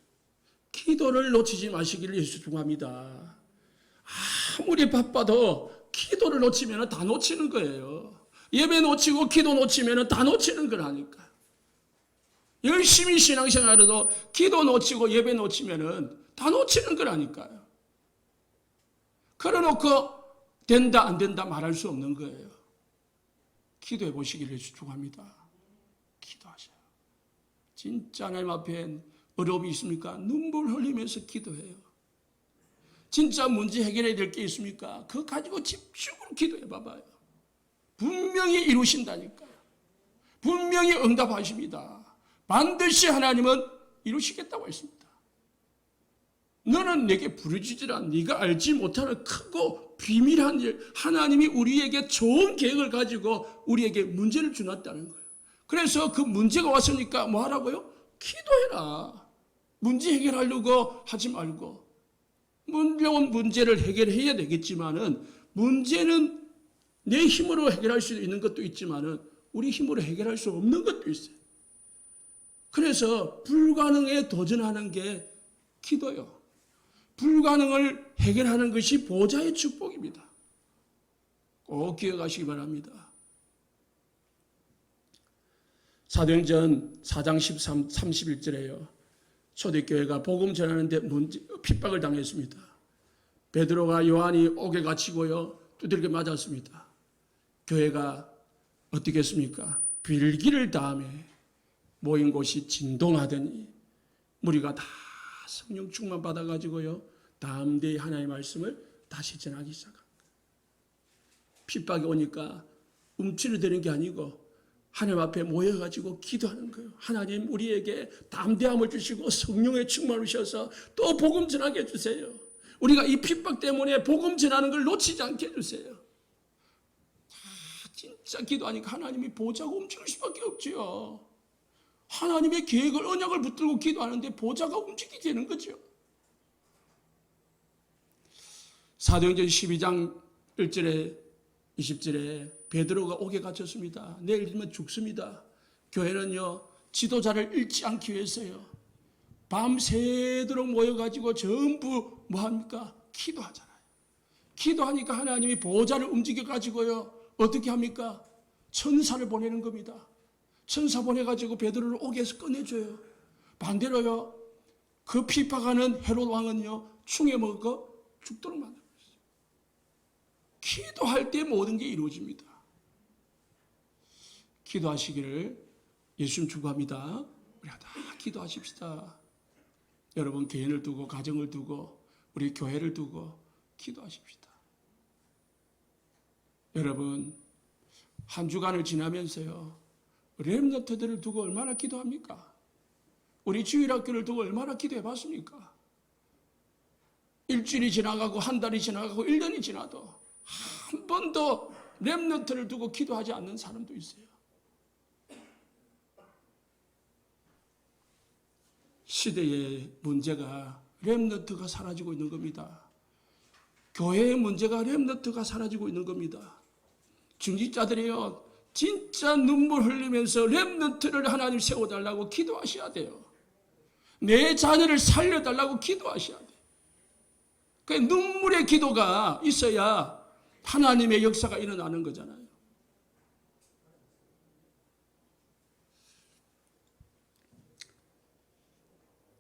기도를 놓치지 마시기를 예수 축복합니다. 아무리 바빠도 기도를 놓치면 다 놓치는 거예요. 예배 놓치고 기도 놓치면 다 놓치는 거라니까. 열심히 신앙생활해도 기도 놓치고 예배 놓치면 다 놓치는 거라니까요. 그래놓고 된다 안 된다 말할 수 없는 거예요. 기도해 보시기를 축복합니다. 기도하세요. 진짜 하나님 앞에 어려움이 있습니까? 눈물 흘리면서 기도해요. 진짜 문제 해결해야 될 게 있습니까? 그거 가지고 집중으로 기도해 봐봐요. 분명히 이루신다니까요. 분명히 응답하십니다. 반드시 하나님은 이루시겠다고 했습니다. 너는 내게 부르짖으라. 네가 알지 못하는 크고 비밀한 일, 하나님이 우리에게 좋은 계획을 가지고 우리에게 문제를 주놨다는 거예요. 그래서 그 문제가 왔으니까 뭐 하라고요? 기도해라. 문제 해결하려고 하지 말고. 물론 문제를 해결해야 되겠지만은, 문제는 내 힘으로 해결할 수 있는 것도 있지만은 우리 힘으로 해결할 수 없는 것도 있어요. 그래서 불가능에 도전하는 게 기도요. 불가능을 해결하는 것이 보좌의 축복입니다. 꼭 기억하시기 바랍니다. 사도행전 4장 31절에요. 초대교회가 복음 전하는데 핍박을 당했습니다. 베드로가 요한이 옥에 갇히고요, 두들겨 맞았습니다. 교회가 어떻게 했습니까? 빌기를 다음에 모인 곳이 진동하더니 무리가 다 성령 충만 받아가지고요, 다음 대에 하나님의 말씀을 다시 전하기 시작합니다. 핍박이 오니까 움츠러드는 게 아니고 하나님 앞에 모여가지고 기도하는 거예요. 하나님 우리에게 담대함을 주시고 성령의 충만을 주셔서 또 복음 전하게 해주세요. 우리가 이 핍박 때문에 복음 전하는 걸 놓치지 않게 해주세요. 진짜 기도하니까 하나님이 보좌가 움직일 수밖에 없지요. 하나님의 계획을 언약을 붙들고 기도하는데 보좌가 움직이게 되는 거죠. 사도행전 12장 1절에 20절에 베드로가 옥에 갇혔습니다. 내일이면 죽습니다. 교회는요 지도자를 잃지 않기 위해서요 밤새도록 모여가지고 전부 뭐합니까? 기도하잖아요. 기도하니까 하나님이 보좌를 움직여가지고요 어떻게 합니까? 천사를 보내는 겁니다. 천사 보내가지고 베드로를 옥에서 꺼내줘요. 반대로요 그 핍박하는 헤롯 왕은요 충에 먹어 죽도록 만들어요. 기도할 때 모든 게 이루어집니다. 기도하시기를 예수님 축복합니다. 우리 다 기도하십시다. 여러분 개인을 두고 가정을 두고 우리 교회를 두고 기도하십시다. 여러분 한 주간을 지나면서요 렘넌트들을 두고 얼마나 기도합니까? 우리 주일학교를 두고 얼마나 기도해 봤습니까? 일주일이 지나가고 한 달이 지나가고 1년이 지나도 한 번도 렘넌트를 두고 기도하지 않는 사람도 있어요. 시대의 문제가 렘넌트가 사라지고 있는 겁니다. 교회의 문제가 렘넌트가 사라지고 있는 겁니다. 중직자들이요 진짜 눈물 흘리면서 렘넌트를 하나님 세워달라고 기도하셔야 돼요. 내 자녀를 살려달라고 기도하셔야 돼요. 그 눈물의 기도가 있어야 하나님의 역사가 일어나는 거잖아요.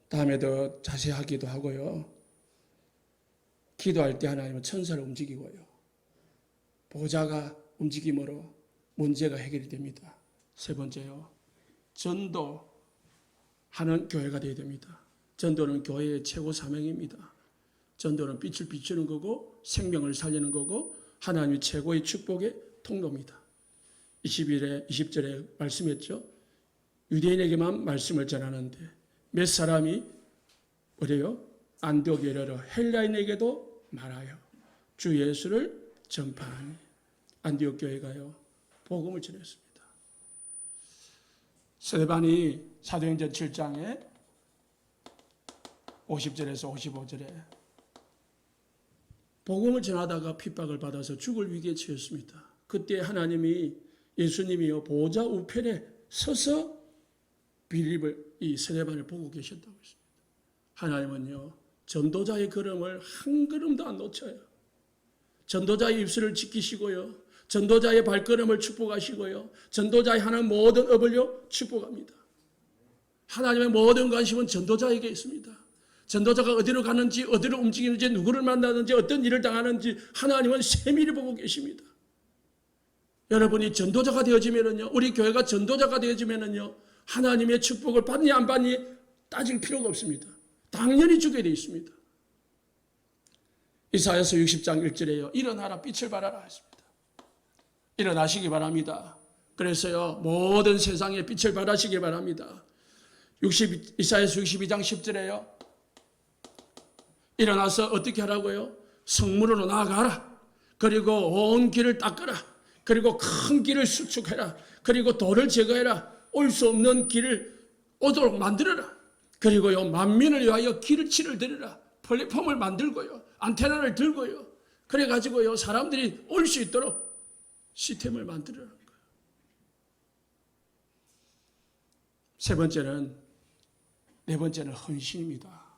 다음에 더 자세하기도 하고요. 기도할 때 하나님은 천사를 움직이고요. 보좌가 움직임으로 문제가 해결이 됩니다. 세 번째요. 전도하는 교회가 되어야 됩니다. 전도는 교회의 최고 사명입니다. 전도는 빛을 비추는 거고 생명을 살리는 거고 하나님의 최고의 축복의 통로입니다. 20절에 말씀했죠. 유대인에게만 말씀을 전하는데 몇 사람이 어디요? 안디옥에 이르러 헬라인에게도 말하여 주 예수를 전파하니 안디옥 교회가요 복음을 전했습니다. 스데반이 사도행전 7장에 50절에서 55절에 복음을 전하다가 핍박을 받아서 죽을 위기에 처했습니다. 그때 하나님이 예수님이요 보좌 우편에 서서 빌립을 이 스데반을 보고 계셨다고 했습니다. 하나님은요 전도자의 걸음을 한 걸음도 안 놓쳐요. 전도자의 입술을 지키시고요 전도자의 발걸음을 축복하시고요 전도자의 하는 모든 업을요 축복합니다. 하나님의 모든 관심은 전도자에게 있습니다. 전도자가 어디로 가는지 어디로 움직이는지 누구를 만나는지 어떤 일을 당하는지 하나님은 세밀히 보고 계십니다. 여러분이 전도자가 되어지면은요 우리 교회가 전도자가 되어지면은요 하나님의 축복을 받니 안 받니 따질 필요가 없습니다. 당연히 주게 되어 있습니다. 이사야서 60장 1절에요. 일어나라 빛을 발하라 했습니다. 일어나시기 바랍니다. 그래서요 모든 세상에 빛을 발하시기 바랍니다. 이사야서 62장 10절에요. 일어나서 어떻게 하라고요? 성문으로 나아가라. 그리고 온 길을 닦아라. 그리고 큰 길을 수축해라. 그리고 돌을 제거해라. 올 수 없는 길을 오도록 만들어라. 그리고요 만민을 위하여 길을 들여라. 플랫폼을 만들고요 안테나를 들고요 그래가지고요 사람들이 올 수 있도록 시스템을 만들어라는 거예요. 네 번째는 헌신입니다.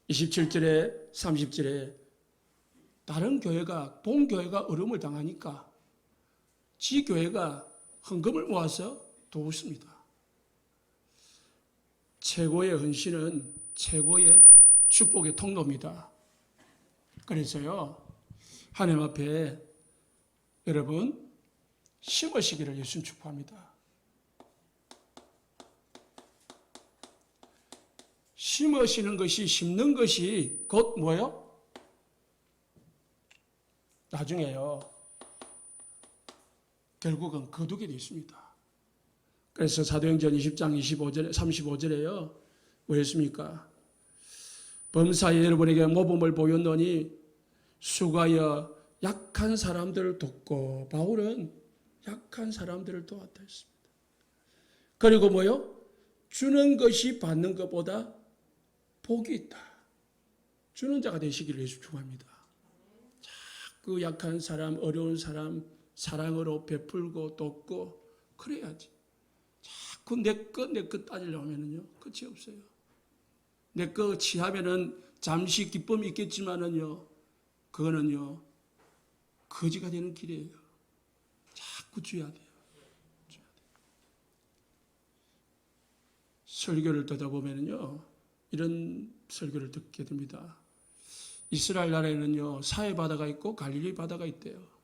27절에 30절에 다른 교회가 본교회가 어려움을 당하니까 지 교회가 헌금을 모아서 도웃습니다. 최고의 헌신은 최고의 축복의 통로입니다. 그래서요 하나님 앞에 여러분 심으시기를 예수님 축복합니다. 심으시는 것이 심는 것이 곧 뭐예요? 나중에요 결국은 거두게 되어 있습니다. 그래서 사도행전 20장 25절에 35절에요. 뭐랬습니까? 범사에 여러분에게 모범을 보였노니 수가여 약한 사람들을 돕고, 바울은 약한 사람들을 도왔다 했습니다. 그리고 뭐요? 주는 것이 받는 것보다 복이 있다. 주는 자가 되시기를 예수 축원합니다. 자꾸 약한 사람, 어려운 사람 사랑으로 베풀고 돕고 그래야지. 자꾸 내 것 따지려고 하면은요, 끝이 없어요. 내 거 취하면은 잠시 기쁨이 있겠지만은요, 그거는요, 거지가 되는 길이에요. 자꾸 줘야 돼요. 설교를 듣다 보면은요, 이런 설교를 듣게 됩니다. 이스라엘 나라에는요, 사해 바다가 있고 갈릴리 바다가 있대요.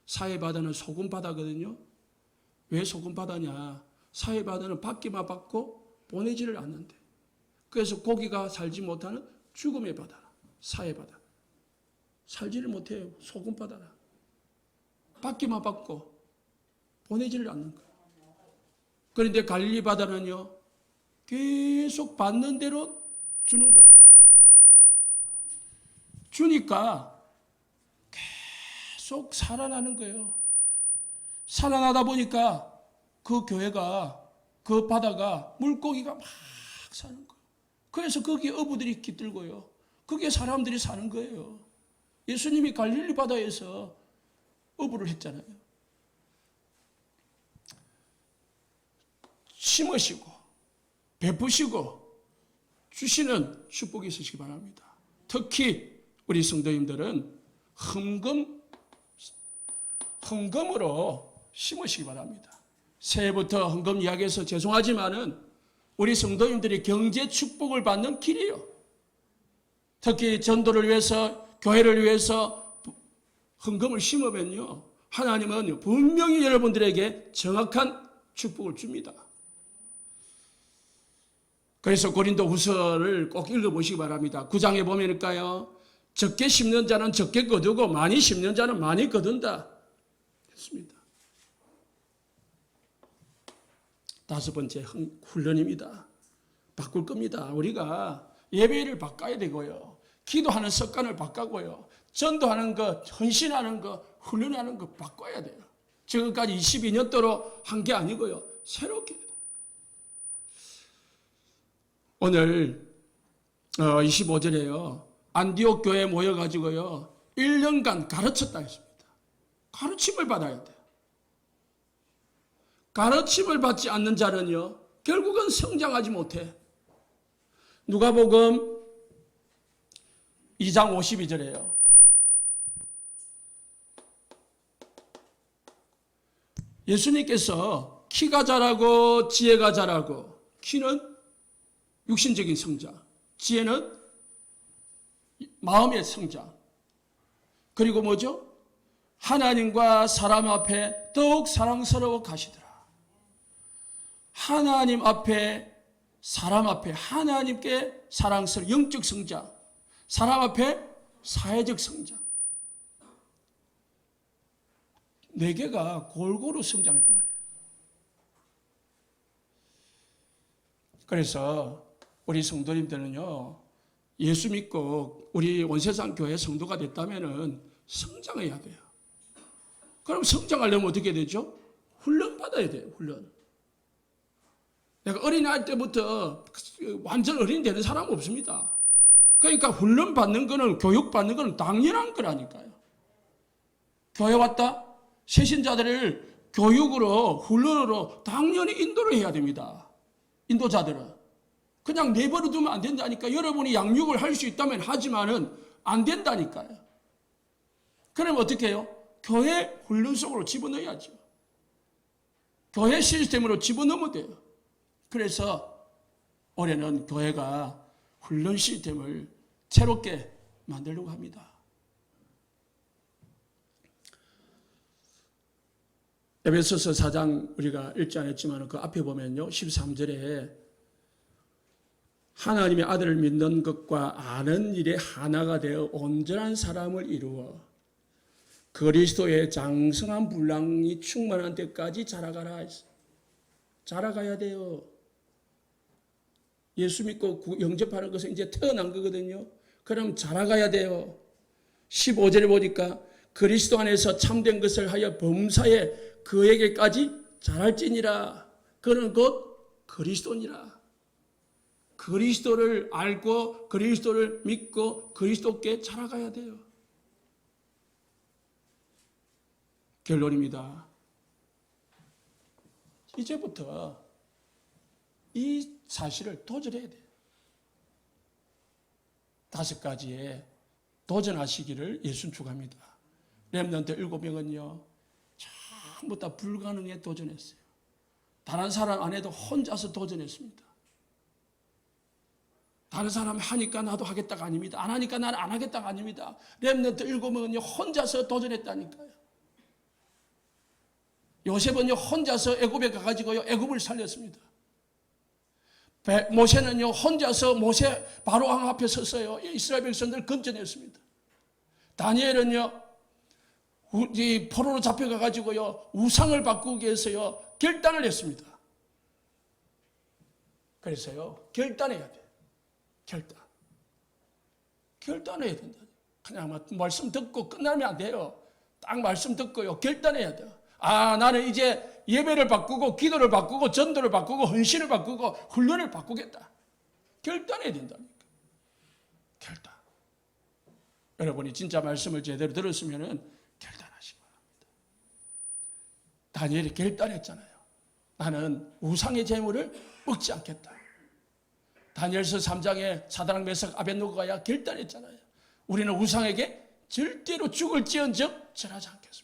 사해 바다는 소금 바다거든요. 왜 소금 바다냐? 사해 바다는 받기만 받고 보내지를 않는데. 그래서 고기가 살지 못하는 죽음의 바다, 사해 바다. 살지를 못해요. 소금 바다라. 받기만 받고 보내지를 않는 거예요. 그런데 갈릴리 바다는요, 계속 받는 대로 주는 거라. 주니까 계속 살아나는 거예요. 살아나다 보니까 그 교회가, 그 바다가 물고기가 막 사는 거예요. 그래서 거기에 어부들이 깃들고요. 거기에 사람들이 사는 거예요. 예수님이 갈릴리 바다에서 어부를 했잖아요. 심으시고 베푸시고 주시는 축복이 있으시기 바랍니다. 특히 우리 성도님들은 헌금으로 심으시기 바랍니다. 새해부터 헌금 이야기해서 죄송하지만은 우리 성도님들이 경제 축복을 받는 길이에요. 특히 전도를 위해서, 교회를 위해서 헌금을 심으면요, 하나님은 분명히 여러분들에게 정확한 축복을 줍니다. 그래서 고린도 후서를 꼭 읽어보시기 바랍니다. 9장에 보면일까요? 적게 심는 자는 적게 거두고 많이 심는 자는 많이 거둔다 했습니다. 다섯 번째 훈련입니다. 바꿀 겁니다. 우리가 예배를 바꿔야 되고요. 기도하는 습관을 바꾸고요. 전도하는 것, 헌신하는 것, 훈련하는 것 바꿔야 돼요. 지금까지 22년도로 한 게 아니고요. 새롭게. 오늘 25절에요. 안디옥 교회에 모여가지고요. 1년간 가르쳤다 했습니다. 가르침을 받아야 돼요. 가르침을 받지 않는 자는요, 결국은 성장하지 못해. 누가복음 2장 52절에요. 예수님께서 키가 자라고 지혜가 자라고, 키는 육신적인 성장, 지혜는 마음의 성장, 그리고 뭐죠? 하나님과 사람 앞에 더욱 사랑스러워 가시더라. 하나님 앞에, 사람 앞에 하나님께 사랑스러운 영적 성장, 사람 앞에 사회적 성장, 네 개가 골고루 성장했단 말이에요. 그래서 우리 성도님들은요, 예수 믿고 우리 원세상 교회 성도가 됐다면은 성장해야 돼요. 그럼 성장하려면 어떻게 되죠? 훈련 받아야 돼요. 훈련. 내가 어린아이 때부터 완전 어린이 되는 사람 없습니다. 그러니까 훈련 받는 거는, 교육 받는 거는 당연한 거라니까요. 교회 왔다? 새신자들을 교육으로, 훈련으로 당연히 인도를 해야 됩니다. 인도자들은. 그냥 내버려 두면 안 된다니까. 여러분이 양육을 할 수 있다면 하지만은 안 된다니까요. 그럼 어떻게 해요? 교회 훈련 속으로 집어넣어야죠. 교회 시스템으로 집어넣으면 돼요. 그래서 올해는 교회가 훈련 시스템을 새롭게 만들려고 합니다. 에베소서 4장 우리가 읽지 않았지만 그 앞에 보면요, 13절에 하나님의 아들을 믿는 것과 아는 일에 하나가 되어 온전한 사람을 이루어 그리스도의 장성한 분량이 충만한 때까지 자라가라 했어요. 자라가야 돼요. 예수 믿고 영접하는 것은 이제 태어난 거거든요. 그럼 자라가야 돼요. 15절에 보니까 그리스도 안에서 참된 것을 하여 범사에 그에게까지 자랄지니라. 그는 곧 그리스도니라. 그리스도를 알고 그리스도를 믿고 그리스도께 자라가야 돼요. 결론입니다. 이제부터 이 사실을 도전해야 돼요. 5가지에 도전하시기를 예수님 축원합니다. 렘넌트 7명은요, 전부 다 불가능에 도전했어요. 다른 사람 안 해도 혼자서 도전했습니다. 다른 사람 하니까 나도 하겠다가 아닙니다. 안 하니까 나는 안 하겠다가 아닙니다. 렘넌트 7명은요, 혼자서 도전했다니까요. 요셉은요, 혼자서 애굽에 가가지고요, 애굽을 살렸습니다. 모세는요, 혼자서 바로왕 앞에 섰어요. 이스라엘 백성들을 건져냈습니다. 다니엘은요, 포로로 잡혀가가지고요, 우상을 바꾸기 위해서요, 결단을 했습니다. 그래서요, 결단해야 돼요. 결단해야 된다. 그냥 말씀 듣고 끝나면 안 돼요. 딱 말씀 듣고요, 결단해야 돼요. 나는 이제 예배를 바꾸고 기도를 바꾸고 전도를 바꾸고 헌신을 바꾸고 훈련을 바꾸겠다. 결단해야 된다니까. 결단. 여러분이 진짜 말씀을 제대로 들었으면 결단하시기 바랍니다. 다니엘이 결단했잖아요. 나는 우상의 재물을 먹지 않겠다. 다니엘서 3장에 사드락 메삭 아벳노고가 결단했잖아요. 우리는 우상에게 절대로 죽을지언정 절하지 않겠습니다.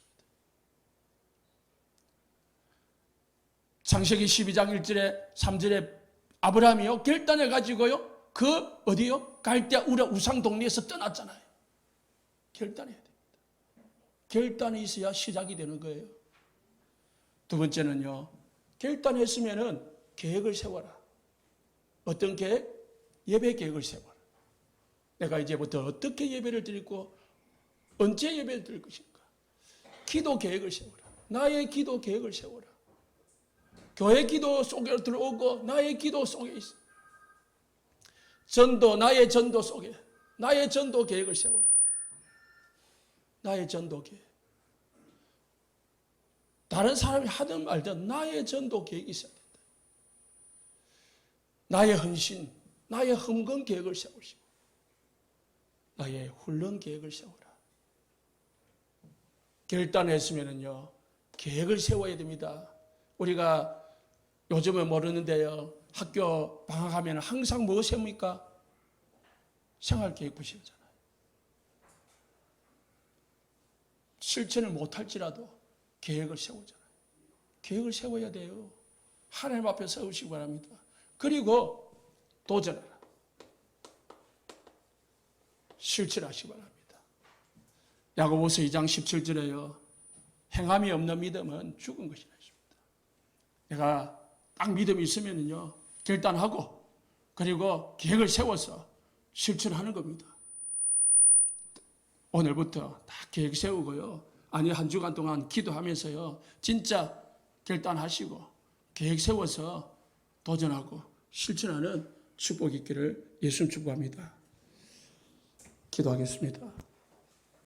창세기 12장 1절에 3절에 아브라함이요, 결단해가지고요, 어디요? 갈대아 우라 우상 동네에서 떠났잖아요. 결단해야 됩니다. 결단이 있어야 시작이 되는 거예요. 두 번째는요, 결단했으면은 계획을 세워라. 어떤 계획? 예배 계획을 세워라. 내가 이제부터 어떻게 예배를 드리고 언제 예배를 드릴 것인가? 기도 계획을 세워라. 나의 기도 계획을 세워라. 교회 기도 속에 들어오고 나의 기도 속에 있어. 전도, 나의 전도 속에 나의 전도 계획을 세워라. 나의 전도 계획. 다른 사람이 하든 말든 나의 전도 계획이 있어야 된다. 나의 헌신, 나의 헌금 계획을 세우시고 나의 훈련 계획을 세워라. 결단했으면요, 계획을 세워야 됩니다. 우리가 요즘은 모르는데요, 학교 방학하면 항상 뭐 세웁니까? 생활계획부 세우잖아요. 실천을 못할지라도 계획을 세우잖아요. 계획을 세워야 돼요. 하나님 앞에 세우시기 바랍니다. 그리고 도전하라. 실천하시기 바랍니다. 야고보서 2장 17절에요. 행함이 없는 믿음은 죽은 것이라 했습니다. 내가 딱 믿음이 있으면요, 결단하고 그리고 계획을 세워서 실천하는 겁니다. 오늘부터 다 계획 세우고요, 한 주간 동안 기도하면서요, 진짜 결단하시고 계획 세워서 도전하고 실천하는 축복이 있기를 예수님 축복합니다. 기도하겠습니다.